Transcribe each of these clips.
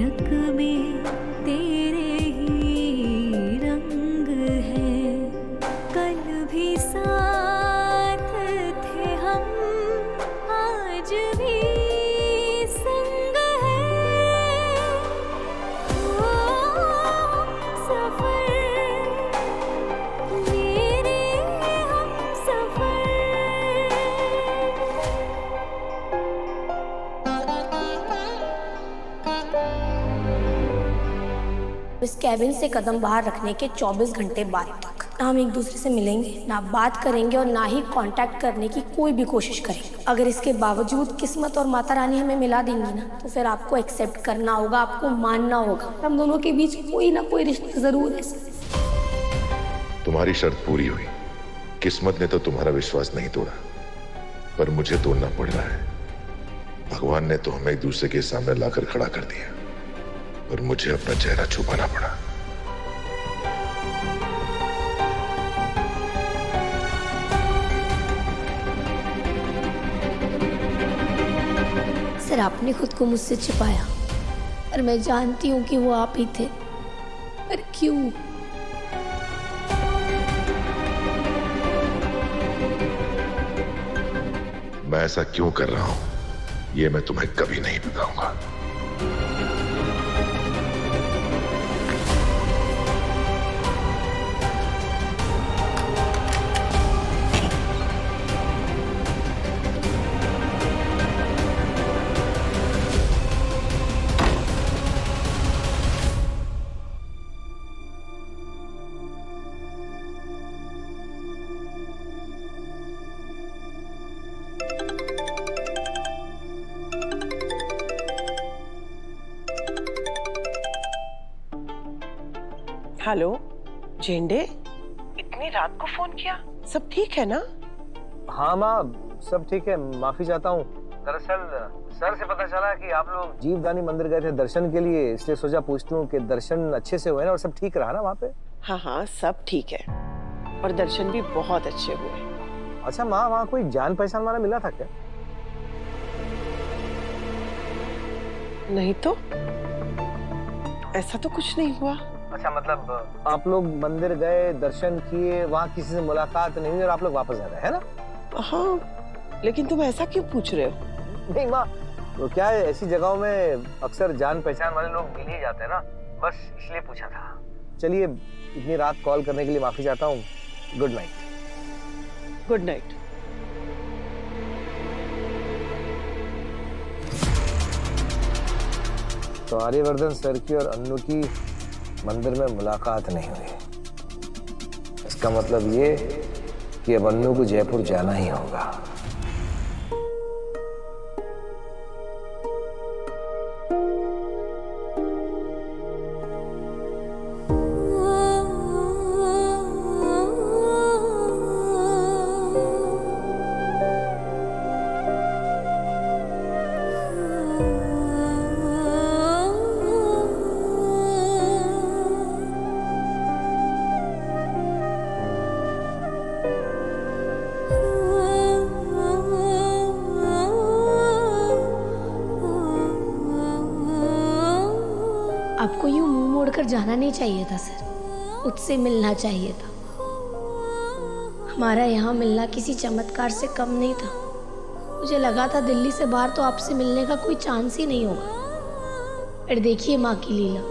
तिलक में तेरे ही रंग है, कल भी साथ थे हम, आज भी संग है। ओ सफर मेरे हम सफर। इस कैबिन से कदम बाहर रखने के 24 घंटे बाद तक ना हम एक दूसरे से मिलेंगे, ना बात करेंगे और ना ही कांटेक्ट करने की कोई भी कोशिश करेंगे। अगर इसके बावजूद किस्मत और माता रानी हमें मिला देंगी ना, तो फिर आपको एक्सेप्ट करना होगा, आपको मानना होगा। हम दोनों के बीच कोई ना कोई रिश्ता जरूर है। तुम्हारी शर्त पूरी हुई। किस्मत ने तो तुम्हारा विश्वास नहीं तोड़ा, पर मुझे तोड़ना पड़ रहा है। भगवान ने तो हमें एक दूसरे के सामने लाकर खड़ा कर दिया, पर मुझे अपना चेहरा छुपाना पड़ा। सर, आपने खुद को मुझसे छिपाया, और मैं जानती हूँ कि वो आप ही थे, पर क्यों? मैं ऐसा क्यों कर रहा हूं, ये मैं तुम्हें कभी नहीं बताऊंगा। हेलो झेंडे, इतनी रात को फोन किया? सब ठीक है ना? हाँ माँ, सब ठीक है। माफी चाहता हूँ। दरअसल सर से पता चला कि आप लोग जीवदानी मंदिर गए थे दर्शन के लिए, इसलिए सोचा पूछता हूँ कि दर्शन अच्छे से हुए ना और सब ठीक रहा ना वहाँ पे? हाँ हाँ, सब ठीक है और दर्शन भी बहुत अच्छे हुए। अच्छा माँ, वहाँ कोई जान पहचान वाला मिला था क्या? नहीं तो, ऐसा तो कुछ नहीं हुआ। अच्छा, मतलब आप लोग मंदिर गए, दर्शन किए, वहाँ किसी से मुलाकात नहीं हुई और आप लोग वापस आ गए, है ना? हाँ, लेकिन तुम ऐसा क्यों पूछ रहे हो? नहीं माँ, तो क्या है, ऐसी जगहों में अक्सर जान पहचान वाले लोग मिल ही जाते हैं ना, बस इसलिए पूछा था। चलिए, इतनी रात कॉल करने के लिए माफी चाहता हूँ। Good night. Good night. तो आर्यवर्धन सर की और अन्नू की मंदिर में मुलाकात नहीं हुई। इसका मतलब ये कि अब अन्नू को जयपुर जाना ही होगा। आपको यूं मुंह मोड़कर जाना नहीं चाहिए था सर, उससे मिलना चाहिए था। हमारा यहाँ मिलना किसी चमत्कार से कम नहीं था। मुझे लगा था दिल्ली से बाहर तो आपसे मिलने का कोई चांस ही नहीं होगा। पर देखिए माँ की लीला,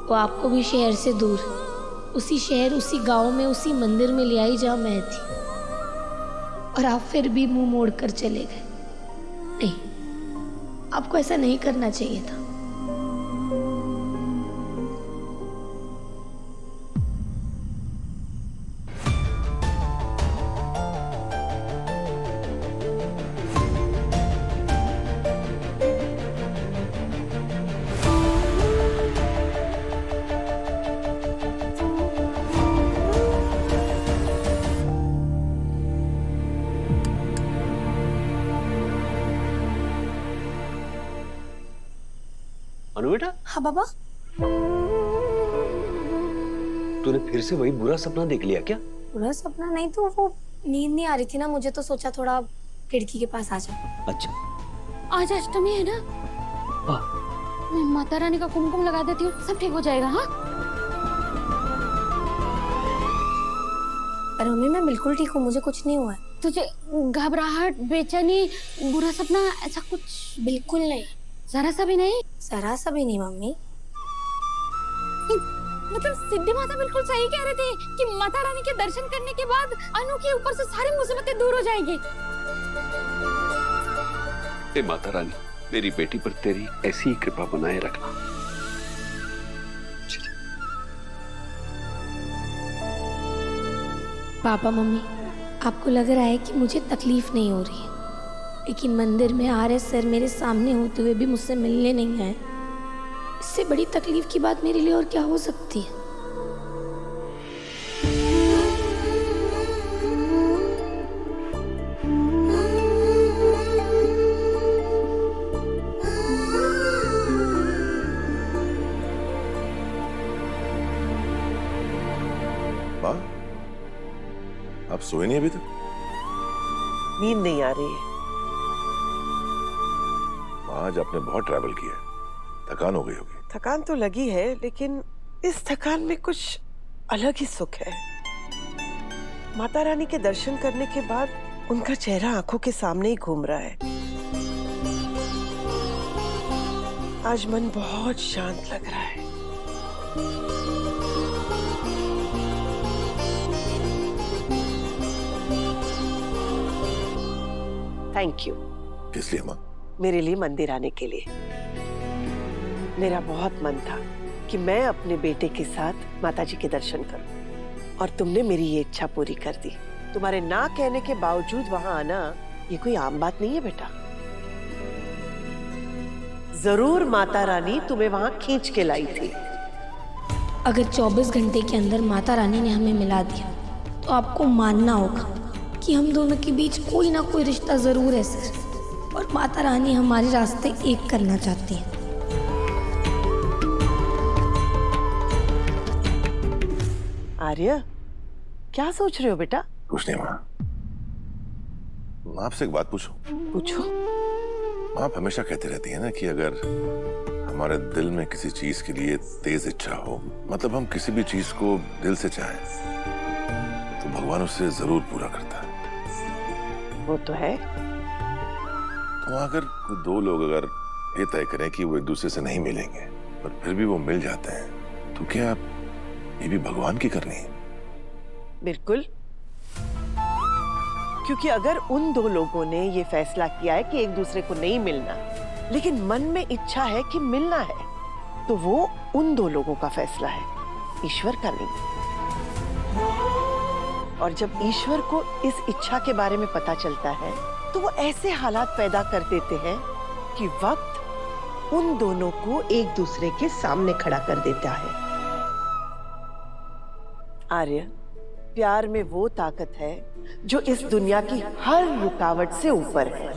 वो आपको भी शहर से दूर, उसी शहर, उसी गांव में, उसी मंदिर में ले आई जहाँ मैं थी, और आप फिर भी मुंह मोड़कर चले गए। नहीं, आपको ऐसा नहीं करना चाहिए था। अनु बेटा। हाँ बाबा। तूने फिर से वही बुरा सपना देख लिया क्या? बुरा सपना नहीं, तो वो नींद नहीं आ रही थी ना मुझे, तो सोचा थोड़ा खिड़की के पास आ जाओ। अच्छा, आज अष्टमी है ना? हाँ माता रानी का कुमकुम लगा देती हूँ, सब ठीक हो जाएगा। हाँ अरे मम्मी मैं बिल्कुल ठीक हूँ, मुझे कुछ नहीं हुआ है। तुझे घबराहट, बेचैनी, बुरा सपना ऐसा कुछ? बिल्कुल नहीं, जरा सा भी नहीं? जरा सा भी नहीं मम्मी। मतलब सिद्धि माता बिल्कुल सही कह रही थी कि माता रानी के दर्शन करने के बाद अनु के ऊपर से सारी मुसीबतें दूर हो जाएंगी। हे माता रानी, मेरी बेटी पर तेरी ऐसी ही कृपा बनाए रखना। पापा मम्मी, आपको लग रहा है कि मुझे तकलीफ नहीं हो रही है, लेकिन मंदिर में आर्य सर मेरे सामने होते हुए भी मुझसे मिलने नहीं आए। इससे बड़ी तकलीफ की बात मेरे लिए और क्या हो सकती है। माँ, आप सोए नहीं अभी तक? नींद नहीं आ रही है। माँ, आज आपने बहुत ट्रैवल किया है, थकान हो गई होगी। थकान तो लगी है, लेकिन इस थकान में कुछ अलग ही सुख है। माता रानी के दर्शन करने के बाद उनका चेहरा आंखों के सामने ही घूम रहा है। आज मन बहुत शांत लग रहा है। Thank you. किस लिए माँ? मेरे लिए मंदिर आने के लिए। मेरा बहुत मन था कि मैं अपने बेटे के साथ माताजी के दर्शन करूं, और तुमने मेरी ये इच्छा पूरी कर दी। तुम्हारे ना कहने के बावजूद वहां आना ये कोई आम बात नहीं है बेटा। जरूर माता रानी तुम्हें वहां खींच के लाई थी। अगर 24 घंटे के अंदर माता रानी ने हमें मिला दिया तो आपको मानना होगा कि हम दोनों के बीच कोई ना कोई रिश्ता जरूर है सर, और माता रानी हमारे रास्ते एक करना चाहती है। आर्य, क्या सोच रहे हो बेटा? कुछ नहीं माँ। माँ, आपसे एक बात पूछूं? पूछो। माँ, आप हमेशा कहती रहती है ना कि अगर हमारे दिल में किसी चीज के लिए तेज इच्छा हो, मतलब हम किसी भी चीज को दिल से चाहें, तो भगवान उससे जरूर पूरा करता है। वो तो है। तो अगर दो लोग अगर ये तय करें कि वो एक दूसरे से नहीं मिलेंगे पर फिर भी वो मिल जाते हैं, तो क्या ये भी भगवान की करनी है? बिल्कुल, क्योंकि अगर उन दो लोगों ने ये फैसला किया है कि एक दूसरे को नहीं मिलना, लेकिन मन में इच्छा है कि मिलना है, तो वो उन दो लोगों का फैसला है, ईश्वर का नहीं। और जब ईश्वर को इस इच्छा के बारे में पता चलता है तो वो ऐसे हालात पैदा कर देते हैं कि वक्त उन दोनों को एक दूसरे के सामने खड़ा कर देता है। आर्य, प्यार में वो ताकत है जो इस दुनिया की हर रुकावट से ऊपर है।